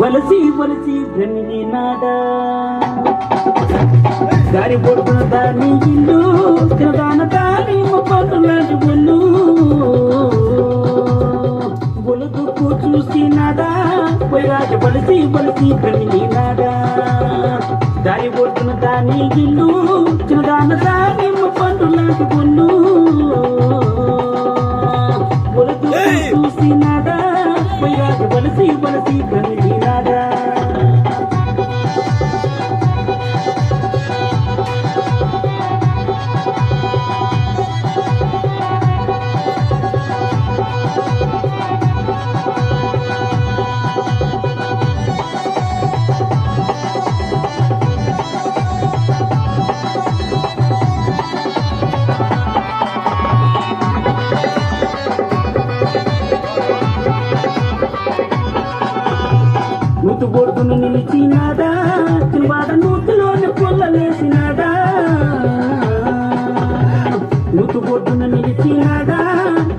వలసి వలసి బ్రహ్మినాడా దారి పొడుపున దాని ఇల్లు తినదాన దాని పండులాంటి ఒళ్ళు బొలుదుకు చూసినాడా పోయిరాజ వలసి వలసి బ్రహ్మినాడా దారి పొడుపున దాని ఇల్లు తినదాన దాని పండులాంటి ఒళ్ళు బొలుదుకు చూసినాడా పోయిరాజ వలసి వలసి బ్రహ్మినాడా నూతు బొడ్డును నిలిచినాడా చిన్నవాడ నూతులోని పొల్లలేసినాడా నూతు బొడ్డును నిలిచినాడా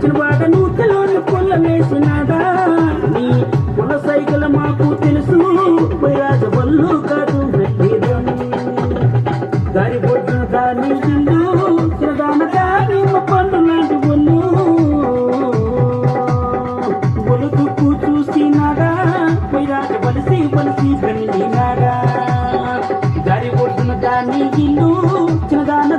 చిన్నవాడ నూతులోని పొల్లలేసినాడా నీ పొల సైకిల్ మాకు తెలుసు వైరాజ బల్లు కాదు వెట్టిదం దారి బొడ్డున దాని ఇల్లు చిన్నదాన దాని పండు లాంటి ఒళ్ళు బొలుదుకు చూసినాడా వైరాజ వలసి వలసి బ్రహ్మినాడా దారి బొడ్డున దాని ఇల్లు చిన్నదాన